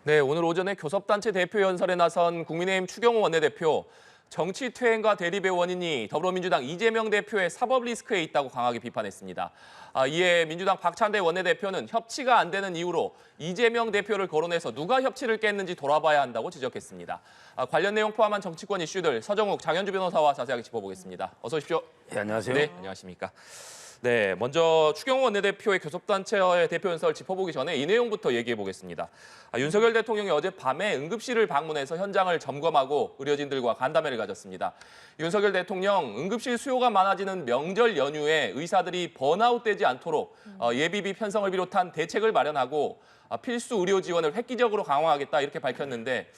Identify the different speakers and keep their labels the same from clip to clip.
Speaker 1: 네, 오늘 오전에 교섭단체 대표 연설에 나선 국민의힘 추경호 원내대표, 정치 퇴행과 대립의 원인이 더불어민주당 이재명 대표의 사법 리스크에 있다고 강하게 비판했습니다. 이에 민주당 박찬대 원내대표는 협치가 안 되는 이유로 이재명 대표를 거론해서 누가 협치를 깼는지 돌아봐야 한다고 지적했습니다. 관련 내용 포함한 정치권 이슈들 서정욱, 장현주 변호사와 자세하게 짚어보겠습니다. 어서 오십시오.
Speaker 2: 네, 안녕하세요.
Speaker 1: 네, 안녕하십니까. 네, 먼저 추경호 원내대표의 교섭단체의 대표 연설 짚어보기 전에 이 내용부터 얘기해 보겠습니다. 윤석열 대통령이 어젯밤에 응급실을 방문해서 현장을 점검하고 의료진들과 간담회를 가졌습니다. 윤석열 대통령 응급실 수요가 많아지는 명절 연휴에 의사들이 번아웃되지 않도록 예비비 편성을 비롯한 대책을 마련하고 필수 의료 지원을 획기적으로 강화하겠다 이렇게 밝혔는데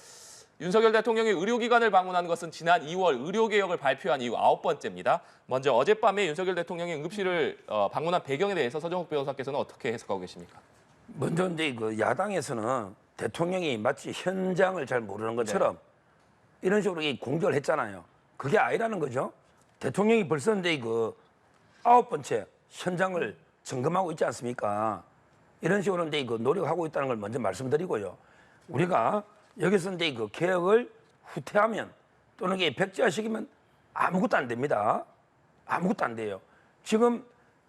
Speaker 1: 윤석열 대통령이 의료기관을 방문한 것은 지난 2월 의료개혁을 발표한 이후 9번째입니다. 먼저 어젯밤에 윤석열 대통령이 응급실을 방문한 배경에 대해서 서정욱 변호사께서는 어떻게 해석하고 계십니까?
Speaker 2: 먼저 이제 그 야당에서는 대통령이 마치 현장을 잘 모르는 것처럼 이런 식으로 공격을 했잖아요. 그게 아니라는 거죠. 대통령이 벌써 이제 그 9번째 현장을 점검하고 있지 않습니까? 이런 식으로 이제 그 노력하고 있다는 걸 먼저 말씀드리고요. 우리가 여기서 이제 그 개혁을 후퇴하면 또는 이게 백지화시키면 아무것도 안 됩니다. 아무것도 안 돼요. 지금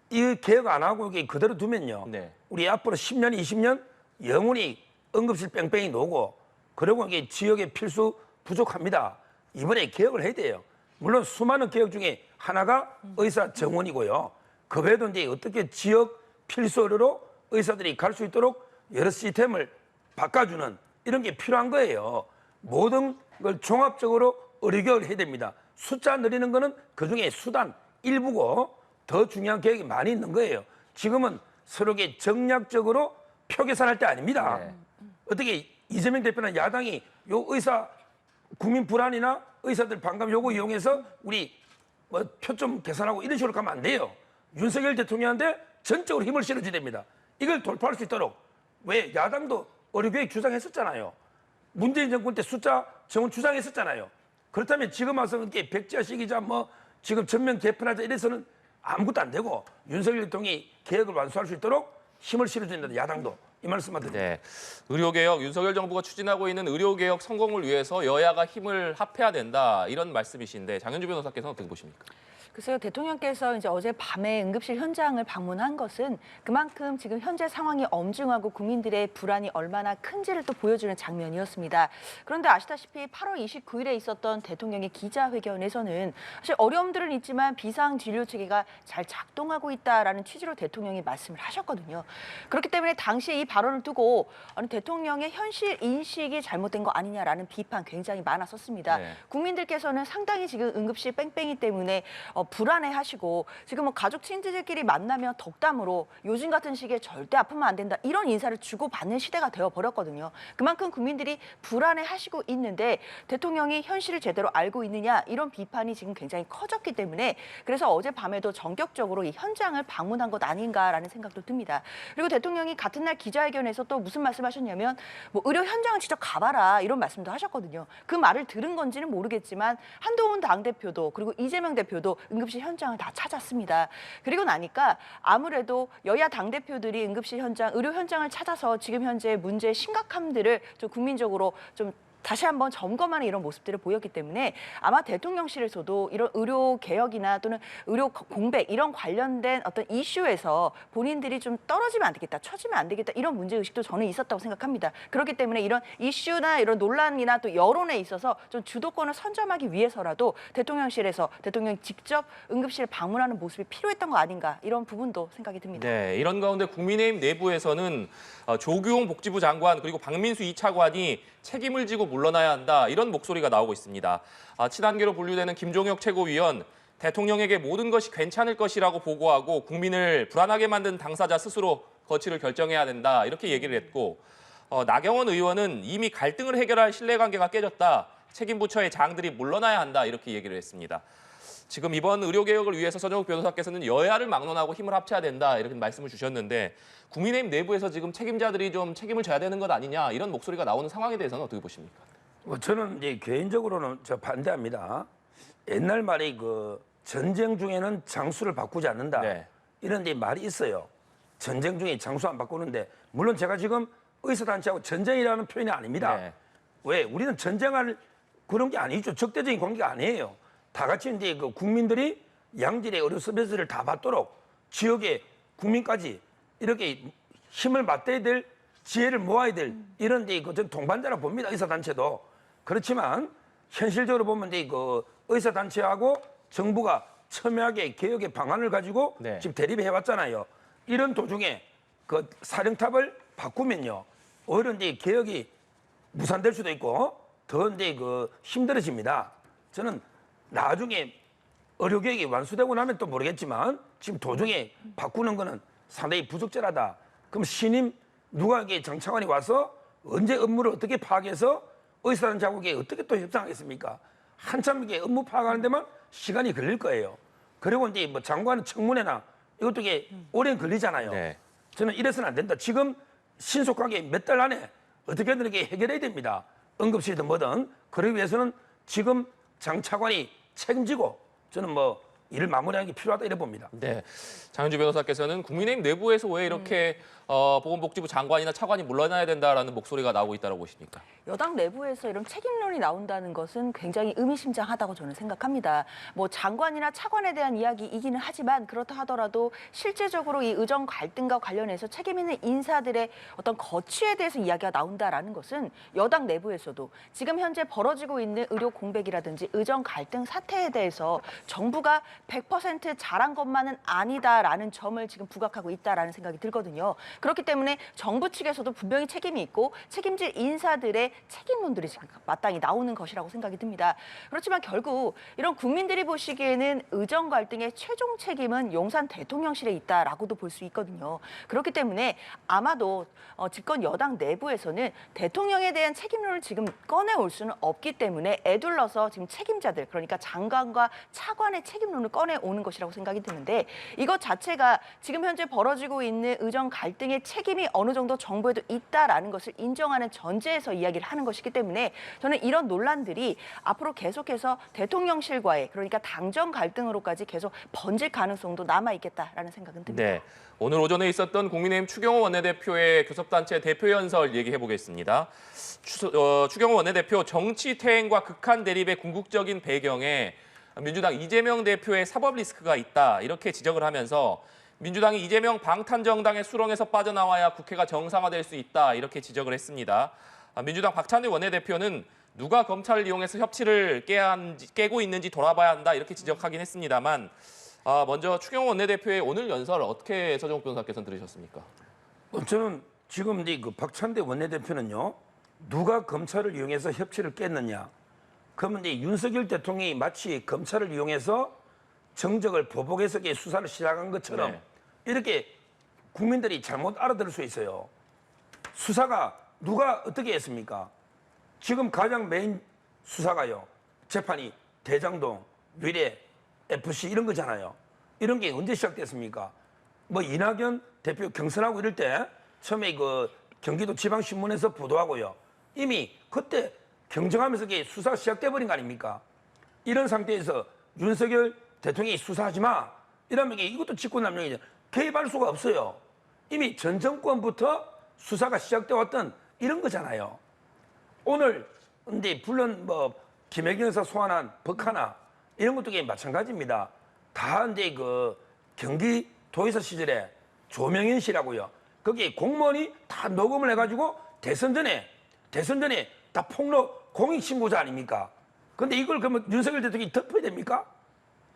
Speaker 2: 이 개혁 안 하고 이게 그대로 두면요. 우리 앞으로 10년, 20년 영원히 응급실 뺑뺑이 놓고 그리고 이게 지역의 필수 부족합니다. 이번에 개혁을 해야 돼요. 물론 수많은 개혁 중에 하나가 의사 정원이고요. 그 외에도 이제 어떻게 지역 필수 의료로 의사들이 갈 수 있도록 여러 시스템을 바꿔주는 이런 게 필요한 거예요. 모든 걸 종합적으로 의료개혁을 해야 됩니다. 숫자 늘리는 거는 그중에 수단 일부고 더 중요한 계획이 많이 있는 거예요. 지금은 서로에게 정략적으로 표 계산할 때 아닙니다. 어떻게 이재명 대표나 야당이 요 의사 국민 불안이나 의사들 반감 요거 이용해서 우리 뭐 표 좀 계산하고 이런 식으로 가면 안 돼요. 윤석열 대통령한테 전적으로 힘을 실어줘야 됩니다. 이걸 돌파할 수 있도록 왜 야당도 의료계획 주장했었잖아요. 문재인 정권 때 숫자 정원 주장했었잖아요. 그렇다면 지금 와서 이렇게 백지화시키자 뭐 지금 전면 개편하자 이래서는 아무것도 안 되고 윤석열 대통령이 개혁을 완수할 수 있도록 힘을 실어줘야 된다. 야당도. 이 말씀만 드립니다.
Speaker 1: 네, 의료개혁, 윤석열 정부가 추진하고 있는 의료개혁 성공을 위해서 여야가 힘을 합해야 된다. 이런 말씀이신데 장현주 변호사께서는 어떻게 보십니까?
Speaker 3: 글쎄요, 대통령께서 이제 어제 밤에 응급실 현장을 방문한 것은 그만큼 지금 현재 상황이 엄중하고 국민들의 불안이 얼마나 큰지를 또 보여주는 장면이었습니다. 그런데 아시다시피 8월 29일에 있었던 대통령의 기자회견에서는 사실 어려움들은 있지만 비상 진료 체계가 잘 작동하고 있다라는 취지로 대통령이 말씀을 하셨거든요. 그렇기 때문에 당시에 이 발언을 두고 아니, 대통령의 현실 인식이 잘못된 거 아니냐라는 비판 굉장히 많았었습니다. 국민들께서는 상당히 지금 응급실 뺑뺑이 때문에 불안해하시고 지금 뭐 가족 친지들끼리 만나면 덕담으로 요즘 같은 시기에 절대 아프면 안 된다 이런 인사를 주고받는 시대가 되어버렸거든요. 그만큼 국민들이 불안해하시고 있는데 대통령이 현실을 제대로 알고 있느냐 이런 비판이 지금 굉장히 커졌기 때문에 그래서 어젯밤에도 전격적으로 이 현장을 방문한 것 아닌가라는 생각도 듭니다. 그리고 대통령이 같은 날 기자회견에서 또 무슨 말씀하셨냐면 뭐 의료 현장을 직접 가봐라 이런 말씀도 하셨거든요. 그 말을 들은 건지는 모르겠지만 한동훈 당대표도 그리고 이재명 대표도 응급실 현장을 다 찾았습니다. 그리고 나니까 아무래도 여야 당대표들이 응급실 현장, 의료 현장을 찾아서 지금 현재 문제의 심각함들을 좀 국민적으로 좀 다시 한번 점검하는 이런 모습들을 보였기 때문에 아마 대통령실에서도 이런 의료 개혁이나 또는 의료 공백 이런 관련된 어떤 이슈에서 본인들이 좀 떨어지면 안 되겠다, 처지면 안 되겠다 이런 문제의식도 저는 있었다고 생각합니다. 그렇기 때문에 이런 이슈나 이런 논란이나 또 여론에 있어서 좀 주도권을 선점하기 위해서라도 대통령실에서 대통령이 직접 응급실 방문하는 모습이 필요했던 거 아닌가 이런 부분도 생각이 듭니다.
Speaker 1: 네, 이런 가운데 국민의힘 내부에서는 조규홍 복지부 장관 그리고 박민수 2차관이 책임을 지고 물러나야 한다 이런 목소리가 나오고 있습니다. 친한계로 분류되는 김종혁 최고위원 대통령에게 모든 것이 괜찮을 것이라고 보고하고 국민을 불안하게 만든 당사자 스스로 거취를 결정해야 된다 이렇게 얘기를 했고 나경원 의원은 이미 갈등을 해결할 신뢰관계가 깨졌다. 책임 부처의 장들이 물러나야 한다 이렇게 얘기를 했습니다. 지금 이번 의료개혁을 위해서 서정욱 변호사께서는 여야를 막론하고 힘을 합쳐야 된다 이렇게 말씀을 주셨는데 국민의힘 내부에서 지금 책임자들이 좀 책임을 져야 되는 것 아니냐 이런 목소리가 나오는 상황에 대해서는 어떻게 보십니까?
Speaker 2: 저는 이제 개인적으로는 반대합니다. 옛날 말이 그 전쟁 중에는 장수를 바꾸지 않는다 이런 데 말이 있어요. 전쟁 중에 장수 안 바꾸는데 물론 제가 지금 의사단체하고 전쟁이라는 표현이 아닙니다.
Speaker 1: 네.
Speaker 2: 왜? 우리는 전쟁할 그런 게 아니죠. 적대적인 관계가 아니에요. 다 같이 이제 그 국민들이 양질의 의료 서비스를 다 받도록 지역의 국민까지 이렇게 힘을 맞대야 될 지혜를 모아야 될 이런 데 그 전 동반자라 봅니다. 의사단체도. 그렇지만 현실적으로 보면 이제 그 의사단체하고 정부가 첨예하게 개혁의 방안을 가지고
Speaker 1: 네.
Speaker 2: 지금 대립해 왔잖아요. 이런 도중에 그 사령탑을 바꾸면요. 오히려 이제 개혁이 무산될 수도 있고 더 이제 그 힘들어집니다. 저는 나중에 의료개혁이 완수되고 나면 또 모르겠지만 지금 도중에 바꾸는 거는 상당히 부적절하다. 그럼 신임 누가 이게 장차관이 와서 언제 업무를 어떻게 파악해서 의사단체하고 어떻게 또 협상하겠습니까? 한참 이게 업무 파악하는 데만 시간이 걸릴 거예요. 그리고 이제 뭐 장관 청문회나 이것도 이게 오래 걸리잖아요.
Speaker 1: 네.
Speaker 2: 저는 이래서는 안 된다. 지금 신속하게 몇 달 안에 어떻게든 이렇게 해결해야 됩니다. 응급실이든 뭐든. 그러기 위해서는 지금 장 차관이 책임지고 저는 뭐 일을 마무리하는 게 필요하다 이래 봅니다.
Speaker 1: 네. 장윤주 변호사께서는 국민의힘 내부에서 왜 이렇게 보건복지부 장관이나 차관이 물러나야 된다라는 목소리가 나오고 있다고 보십니까?
Speaker 3: 여당 내부에서 이런 책임론이 나온다는 것은 굉장히 의미심장하다고 저는 생각합니다. 뭐 장관이나 차관에 대한 이야기이기는 하지만 그렇다 하더라도 실제적으로 이 의정 갈등과 관련해서 책임 있는 인사들의 어떤 거취에 대해서 이야기가 나온다라는 것은 여당 내부에서도 지금 현재 벌어지고 있는 의료 공백이라든지 의정 갈등 사태에 대해서 정부가 100% 잘한 것만은 아니다라는 점을 지금 부각하고 있다라는 생각이 들거든요. 그렇기 때문에 정부 측에서도 분명히 책임이 있고 책임질 인사들의 책임론들이 지금 마땅히 나오는 것이라고 생각이 듭니다. 그렇지만 결국 이런 국민들이 보시기에는 의정 갈등의 최종 책임은 용산 대통령실에 있다라고도 볼 수 있거든요. 그렇기 때문에 아마도 집권 여당 내부에서는 대통령에 대한 책임론을 지금 꺼내올 수는 없기 때문에 애둘러서 지금 책임자들 그러니까 장관과 차관의 책임론을 꺼내오는 것이라고 생각이 드는데 이것 자체가 지금 현재 벌어지고 있는 의정 갈등의 책임이 어느 정도 정부에도 있다라는 것을 인정하는 전제에서 이야기를 하는 것이기 때문에 저는 이런 논란들이 앞으로 계속해서 대통령실과의 그러니까 당정 갈등으로까지 계속 번질 가능성도 남아있겠다라는 생각은 듭니다.
Speaker 1: 네. 오늘 오전에 있었던 국민의힘 추경호 원내대표의 교섭단체 대표연설 얘기해 보겠습니다. 추경호 원내대표 정치 퇴행과 극한 대립의 궁극적인 배경에 민주당 이재명 대표의 사법 리스크가 있다 이렇게 지적을 하면서 민주당이 이재명 방탄정당의 수렁에서 빠져나와야 국회가 정상화될 수 있다 이렇게 지적을 했습니다. 민주당 박찬대 원내대표는 누가 검찰을 이용해서 협치를 깨고 있는지 돌아봐야 한다 이렇게 지적하긴 했습니다만 먼저 추경호 원내대표의 오늘 연설 어떻게 서정욱 변호사께서는 들으셨습니까?
Speaker 2: 저는 지금 이제 그 박찬대 원내대표는요. 누가 검찰을 이용해서 협치를 깼느냐. 그러면 이제 윤석열 대통령이 마치 검찰을 이용해서 정적을 보복해서 수사를 시작한 것처럼
Speaker 1: 네.
Speaker 2: 이렇게 국민들이 잘못 알아들을 수 있어요. 수사가 누가 어떻게 했습니까? 지금 가장 메인 수사가요. 재판이 대장동, 위례, FC 이런 거잖아요. 이런 게 언제 시작됐습니까? 뭐 이낙연 대표 경선하고 이럴 때 처음에 그 경기도 지방신문에서 보도하고요. 이미 그때 경쟁하면서 수사가 시작돼 버린 거 아닙니까? 이런 상태에서 윤석열 대통령이 수사하지 마. 이러면 이것도 직권남용이죠. 개입할 수가 없어요. 이미 전 정권부터 수사가 시작돼 왔던 이런 거잖아요. 오늘 근데 물론 뭐 김혜경 여사 소환한 법하나 이런 것도 마찬가지입니다. 다 이제 그 경기도에서 시절에 조명현 씨라고요. 거기 공무원이 다 녹음을 해가지고 대선 전에 다 폭로 공익신고자 아닙니까? 근데 이걸 그러면 윤석열 대통령이 덮어야 됩니까?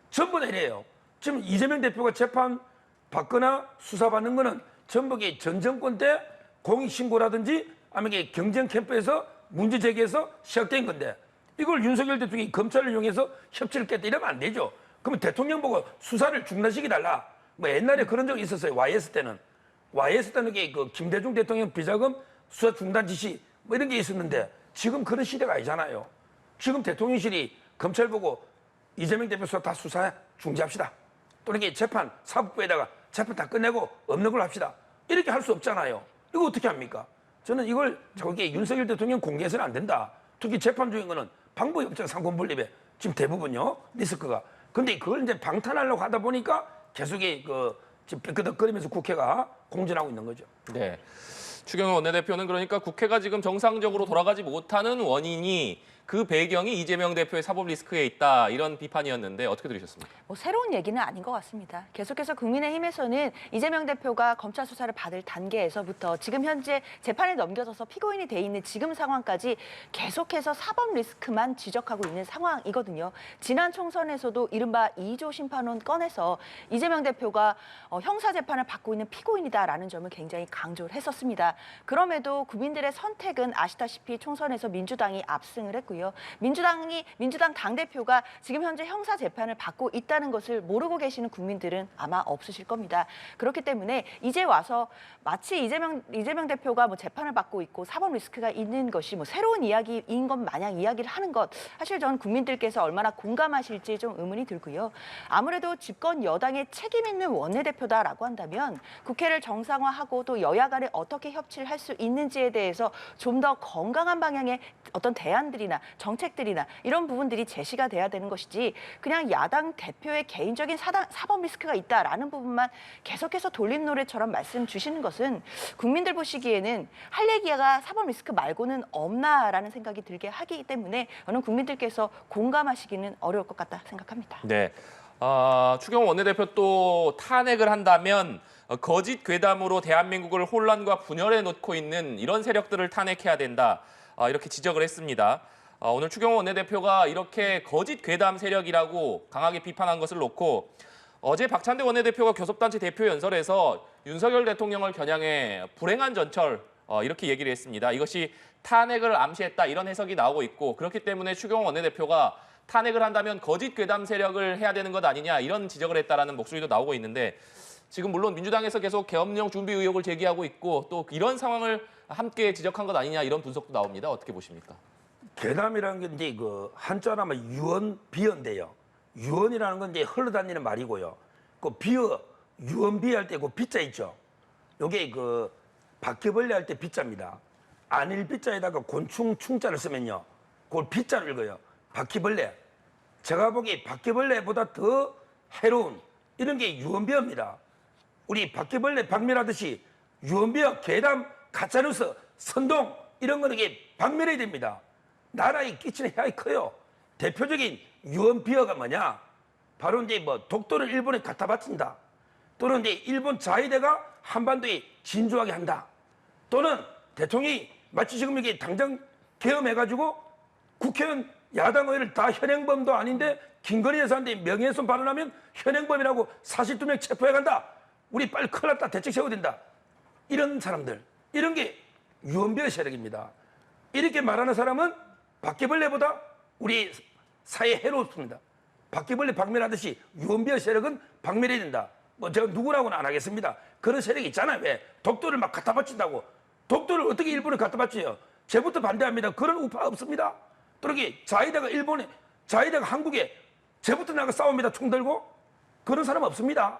Speaker 2: 전부 다 이래요. 지금 이재명 대표가 재판 받거나 수사받는 거는 전부 전 정권 때 공익신고라든지 아니면 경쟁 캠프에서 문제 제기해서 시작된 건데 이걸 윤석열 대통령이 검찰을 이용해서 협치를 깼다 이러면 안 되죠. 그러면 대통령 보고 수사를 중단시켜달라. 뭐 옛날에 그런 적이 있었어요. YS 때는 그 김대중 대통령 비자금 수사 중단 지시 뭐 이런 게 있었는데 지금 그런 시대가 아니잖아요. 지금 대통령실이 검찰 보고 이재명 대표 수사 다 수사 중지합시다. 또는 재판 사법부에다가 재판 다 끝내고 없는 걸로 합시다. 이렇게 할 수 없잖아요. 이거 어떻게 합니까? 저는 이걸 저게 윤석열 대통령 공개해서는 안 된다. 특히 재판 중인 거는 방법이 없잖아요. 상권분립에 지금 대부분요 리스크가. 근데 그걸 이제 방탄하려고 하다 보니까 계속 지금 삐끄덕거리면서 국회가 공전하고 있는 거죠.
Speaker 1: 네. 추경호 원내대표는 그러니까 국회가 지금 정상적으로 돌아가지 못하는 원인이 그 배경이 이재명 대표의 사법 리스크에 있다 이런 비판이었는데 어떻게 들으셨습니까?
Speaker 3: 뭐 새로운 얘기는 아닌 것 같습니다. 계속해서 국민의힘에서는 이재명 대표가 검찰 수사를 받을 단계에서부터 지금 현재 재판에 넘겨져서 피고인이 돼 있는 지금 상황까지 계속해서 사법 리스크만 지적하고 있는 상황이거든요. 지난 총선에서도 이른바 2조 심판론 꺼내서 이재명 대표가 형사 재판을 받고 있는 피고인이다라는 점을 굉장히 강조를 했었습니다. 그럼에도 국민들의 선택은 아시다시피 총선에서 민주당이 압승을 했고요. 민주당 당대표가 지금 현재 형사 재판을 받고 있다는 것을 모르고 계시는 국민들은 아마 없으실 겁니다. 그렇기 때문에 이제 와서 마치 이재명 대표가 뭐 재판을 받고 있고 사법 리스크가 있는 것이 뭐 새로운 이야기인 것 마냥 이야기를 하는 것 사실 저는 국민들께서 얼마나 공감하실지 좀 의문이 들고요. 아무래도 집권 여당의 책임 있는 원내대표다라고 한다면 국회를 정상화하고 또 여야 간에 어떻게 협치를 할 수 있는지에 대해서 좀 더 건강한 방향의 어떤 대안들이나 정책들이나 이런 부분들이 제시가 돼야 되는 것이지 그냥 야당 대표의 개인적인 사법 리스크가 있다라는 부분만 계속해서 돌림 노래처럼 말씀 주시는 것은 국민들 보시기에는 할 얘기가 사법 리스크 말고는 없나라는 생각이 들게 하기 때문에 저는 국민들께서 공감하시기는 어려울 것 같다 생각합니다.
Speaker 1: 네. 추경호 원내대표 또 탄핵을 한다면 거짓 괴담으로 대한민국을 혼란과 분열에 놓고 있는 이런 세력들을 탄핵해야 된다. 이렇게 지적을 했습니다. 오늘 추경호 원내대표가 이렇게 거짓 괴담 세력이라고 강하게 비판한 것을 놓고 어제 박찬대 원내대표가 교섭단체 대표 연설에서 윤석열 대통령을 겨냥해 불행한 전철 이렇게 얘기를 했습니다. 이것이 탄핵을 암시했다 이런 해석이 나오고 있고 그렇기 때문에 추경호 원내대표가 탄핵을 한다면 거짓 괴담 세력을 해야 되는 것 아니냐 이런 지적을 했다라는 목소리도 나오고 있는데 지금 물론 민주당에서 계속 계엄령 준비 의혹을 제기하고 있고 또 이런 상황을 함께 지적한 것 아니냐 이런 분석도 나옵니다. 어떻게 보십니까?
Speaker 2: 괴담이라는 게 이제 그 한자로 하면 유언, 비언인데요. 유언이라는 건 이제 흘러다니는 말이고요. 그 비어, 유언 비할 때 그 비자 있죠. 요게 그 바퀴벌레 할 때 비자입니다. 안일 비자에다가 곤충 충자를 쓰면요. 그걸 비자를 읽어요. 바퀴벌레. 제가 보기에 바퀴벌레보다 더 해로운 이런 게 유언비어입니다. 우리 바퀴벌레 박멸하듯이 유언비어, 괴담, 가짜뉴스, 선동 이런 거는 이게 박멸해야 됩니다. 나라에 끼치는 해악이 커요. 대표적인 유언비어가 뭐냐? 바로 이제 뭐 독도를 일본에 갖다 바친다. 또는 이제 일본 자위대가 한반도에 진주하게 한다. 또는 대통령이 마치 지금 이게 당장 계엄해가지고 국회의원 야당 의원을 다 현행범도 아닌데 김건희 여사한테 명예훼손 발언하면 현행범이라고 42명 체포해 간다. 우리 빨리 큰일 났다. 대책 세워야 된다. 이런 사람들. 이런 게 유언비어 세력입니다. 이렇게 말하는 사람은 바퀴벌레보다 우리 사회에 해롭습니다. 바퀴벌레 박멸하듯이 유언비어 세력은 박멸해야 된다. 뭐 제가 누구라고는 안 하겠습니다. 그런 세력이 있잖아요. 왜? 독도를 막 갖다 바친다고. 독도를 어떻게 일본에 갖다 바쳐요? 제부터 반대합니다. 그런 우파 없습니다. 또 이렇게 자위대가 한국에 제부터 나가 싸웁니다. 총 들고. 그런 사람 없습니다.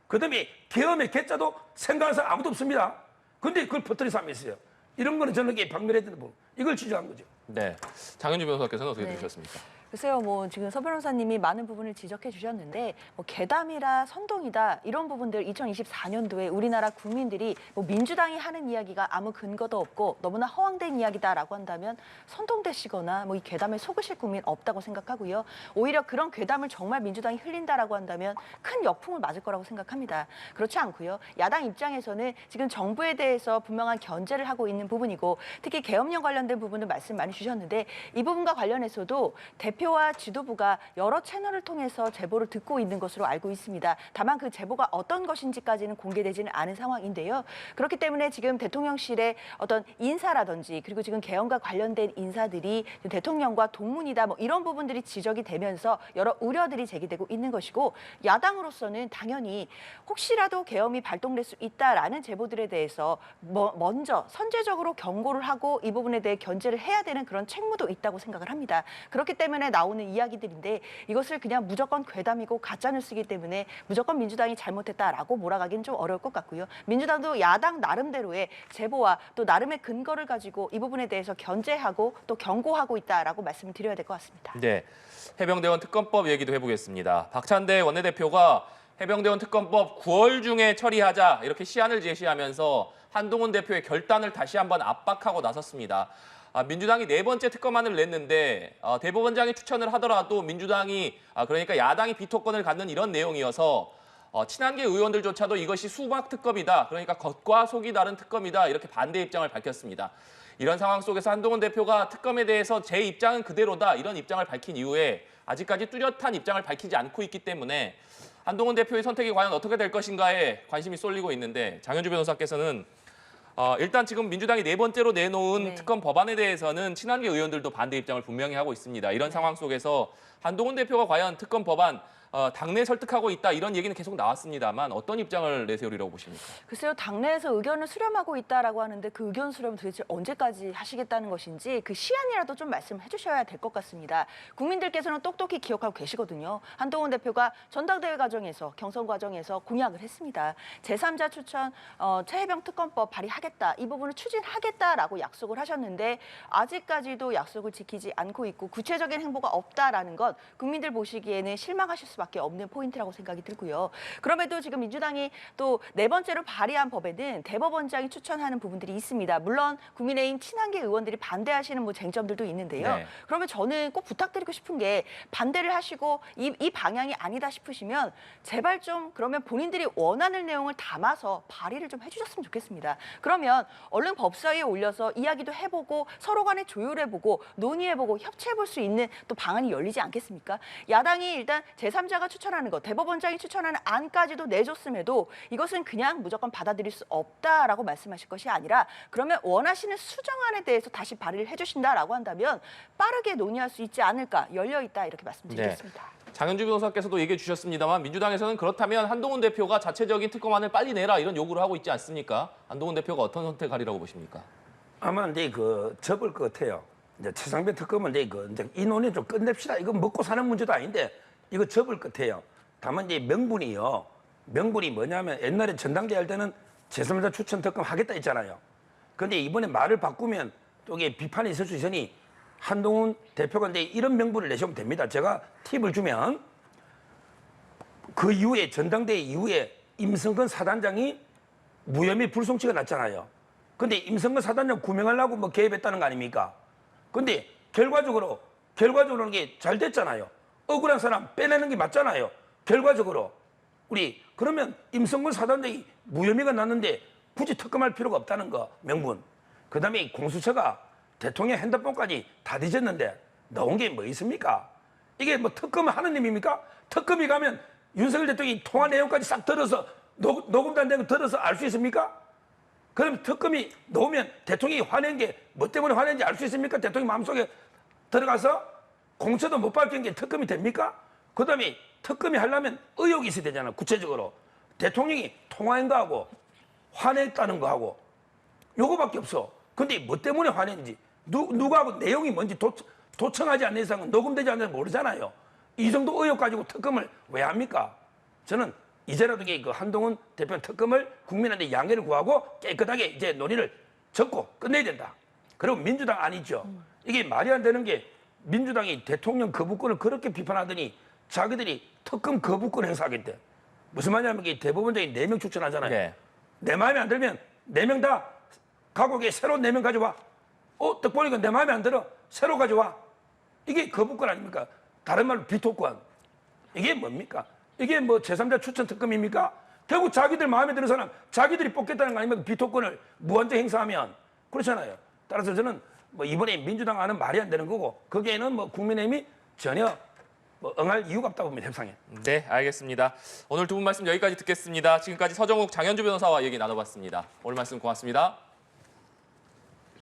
Speaker 2: 그다음에 계엄의 개자도 생각하는 사람 아무도 없습니다. 근데 그걸 퍼뜨린 사람이 있어요. 이런 거는 저는 이게 박멸해야 되는 부분. 이걸 지적한 거죠.
Speaker 1: 네. 장윤주 변호사께서는 어떻게 들으셨습니까?
Speaker 3: 글쎄요, 뭐 지금 서 변호사님이 많은 부분을 지적해 주셨는데 뭐 괴담이라 선동이다 이런 부분들 2024년도에 우리나라 국민들이 뭐 민주당이 하는 이야기가 아무 근거도 없고 너무나 허황된 이야기다라고 한다면 선동되시거나 뭐 이 괴담에 속으실 국민 없다고 생각하고요. 오히려 그런 괴담을 정말 민주당이 흘린다라고 한다면 큰 역풍을 맞을 거라고 생각합니다. 그렇지 않고요. 야당 입장에서는 지금 정부에 대해서 분명한 견제를 하고 있는 부분이고 특히 계엄령 관련된 부분을 말씀 많이 주셨는데 이 부분과 관련해서도 대표와 지도부가 여러 채널을 통해서 제보를 듣고 있는 것으로 알고 있습니다. 다만 그 제보가 어떤 것인지까지는 공개되지는 않은 상황인데요. 그렇기 때문에 지금 대통령실의 어떤 인사라든지 그리고 지금 계엄과 관련된 인사들이 대통령과 동문이다 뭐 이런 부분들이 지적이 되면서 여러 우려들이 제기되고 있는 것이고 야당으로서는 당연히 혹시라도 계엄이 발동될 수 있다라는 제보들에 대해서 먼저 선제적으로 경고를 하고 이 부분에 대해 견제를 해야 되는 그런 책무도 있다고 생각을 합니다. 그렇기 때문에 나오는 이야기들인데 이것을 그냥 무조건 괴담이고 가짜뉴스이기 때문에 무조건 민주당이 잘못했다라고 몰아가기는 좀 어려울 것 같고요. 민주당도 야당 나름대로의 제보와 또 나름의 근거를 가지고 이 부분에 대해서 견제하고 또 경고하고 있다라고 말씀을 드려야 될 것 같습니다.
Speaker 1: 네. 해병대원 특검법 얘기도 해보겠습니다. 박찬대 원내대표가 해병대원 특검법 9월 중에 처리하자 이렇게 시한을 제시하면서 한동훈 대표의 결단을 다시 한번 압박하고 나섰습니다. 민주당이 네 번째 특검안을 냈는데 대법원장이 추천을 하더라도 민주당이 그러니까 야당이 비토권을 갖는 이런 내용이어서 친한계 의원들조차도 이것이 수박 특검이다. 그러니까 겉과 속이 다른 특검이다. 이렇게 반대 입장을 밝혔습니다. 이런 상황 속에서 한동훈 대표가 특검에 대해서 제 입장은 그대로다. 이런 입장을 밝힌 이후에 아직까지 뚜렷한 입장을 밝히지 않고 있기 때문에 한동훈 대표의 선택이 과연 어떻게 될 것인가에 관심이 쏠리고 있는데 장현주 변호사께서는 일단 지금 민주당이 네 번째로 내놓은
Speaker 3: 네.
Speaker 1: 특검 법안에 대해서는 친한계 의원들도 반대 입장을 분명히 하고 있습니다. 이런 상황 속에서 한동훈 대표가 과연 특검 법안 당내 설득하고 있다 이런 얘기는 계속 나왔습니다만 어떤 입장을 내세우리라고 보십니까?
Speaker 3: 글쎄요, 당내에서 의견을 수렴하고 있다라고 하는데 그 의견 수렴 도대체 언제까지 하시겠다는 것인지 그 시한이라도 좀 말씀해 주셔야 될 것 같습니다. 국민들께서는 똑똑히 기억하고 계시거든요. 한동훈 대표가 전당대회 과정에서 경선 과정에서 공약을 했습니다. 제3자 추천 최혜병 특검법 발의하겠다. 이 부분을 추진하겠다라고 약속을 하셨는데 아직까지도 약속을 지키지 않고 있고 구체적인 행보가 없다라는 것 국민들 보시기에는 실망하실 수밖에 없는 포인트라고 생각이 들고요. 그럼에도 지금 민주당이 또 네 번째로 발의한 법에는 대법원장이 추천하는 부분들이 있습니다. 물론 국민의힘 친한계 의원들이 반대하시는 뭐 쟁점들도 있는데요.
Speaker 1: 네.
Speaker 3: 그러면 저는 꼭 부탁드리고 싶은 게 반대를 하시고 이 방향이 아니다 싶으시면 제발 좀 그러면 본인들이 원하는 내용을 담아서 발의를 좀 해주셨으면 좋겠습니다. 그러면 얼른 법사위에 올려서 이야기도 해보고 서로 간에 조율해보고 논의해보고 협치해볼 수 있는 또 방안이 열리지 않겠습니까? 야당이 일단 제3자가 추천하는 것, 대법원장이 추천하는 안까지도 내줬음에도 이것은 그냥 무조건 받아들일 수 없다라고 말씀하실 것이 아니라 그러면 원하시는 수정안에 대해서 다시 발의를 해주신다라고 한다면 빠르게 논의할 수 있지 않을까, 열려있다 이렇게 말씀드리겠습니다.
Speaker 1: 장현주 변호사께서도 얘기해 주셨습니다만 민주당에서는 그렇다면 한동훈 대표가 자체적인 특검안을 빨리 내라 이런 요구를 하고 있지 않습니까? 한동훈 대표가 어떤 선택하리라고 보십니까?
Speaker 2: 아마 이제 그 접을 것 같아요. 이제 최상병 특검은 이제 이 논의 좀 끝냅시다. 이거 먹고 사는 문제도 아닌데 이거 접을 것 같아요. 다만 이제 명분이 뭐냐면 옛날에 전당대회 할 때는 제3자 추천 특검 하겠다 했잖아요. 그런데 이번에 말을 바꾸면 또 이게 비판이 있을 수 있으니 한동훈 대표가 이제 이런 명분을 내시면 됩니다. 제가 팁을 주면 그 이후에 전당대회 이후에 임성근 사단장이 무혐의 불송치가 났잖아요. 근데 임성근 사단장 구명하려고 뭐 개입했다는 거 아닙니까? 근데 결과적으로 이게 잘 됐잖아요. 억울한 사람 빼내는 게 맞잖아요. 결과적으로 그러면 임성근 사단장이 무혐의가 났는데 굳이 특검할 필요가 없다는 거 명분. 그다음에 공수처가 대통령 핸드폰까지 다 뒤졌는데 나온 게 뭐 있습니까? 이게 뭐 특검을 하는 의미입니까? 특검이 가면 윤석열 대통령이 통화 내용까지 싹 들어서 녹음도 안 된 거 들어서 알 수 있습니까? 그럼 특검이 나오면 대통령이 화낸 게 뭐 때문에 화낸지 알 수 있습니까? 대통령 마음속에 들어가서 공처도 못 밝힌 게 특검이 됩니까? 그다음에 특검이 하려면 의혹이 있어야 되잖아. 구체적으로 대통령이 통화한 거하고 화냈다는 거하고 요거밖에 없어. 근데 뭐 때문에 화냈는지 누구하고 내용이 뭔지 도청하지 않는 이상은 녹음되지 않는 이상 모르잖아요. 이 정도 의혹 가지고 특검을 왜 합니까? 저는 이제라도 그 한동훈 대표 특검을 국민한테 양해를 구하고 깨끗하게 이제 논의를 접고 끝내야 된다. 그리고 민주당 아니죠. 이게 말이 안 되는 게 민주당이 대통령 거부권을 그렇게 비판하더니 자기들이 특검 거부권 행사하겠대. 무슨 말이냐면 이게 대법원장이 4명 추천하잖아요.
Speaker 1: 네.
Speaker 2: 내 마음에 안 들면 4명 다 각오에 새로운 4명 가져와. 딱 보니까 내 마음에 안 들어. 새로 가져와. 이게 거부권 아닙니까? 다른 말로 비토권. 이게 뭡니까? 이게 뭐 제3자 추천 특검입니까? 결국 자기들 마음에 드는 사람 자기들이 뽑겠다는 거 아닙니까? 비토권을 무한정 행사하면. 그렇잖아요. 따라서 저는 뭐 이번에 민주당 안은 말이 안 되는 거고 거기에는 뭐 국민의힘이 전혀 뭐 응할 이유가 없다고 봅니다. 협상에.
Speaker 1: 네, 알겠습니다. 오늘 두 분 말씀 여기까지 듣겠습니다. 지금까지 서정욱, 장현주 변호사와 얘기 나눠봤습니다. 오늘 말씀 고맙습니다.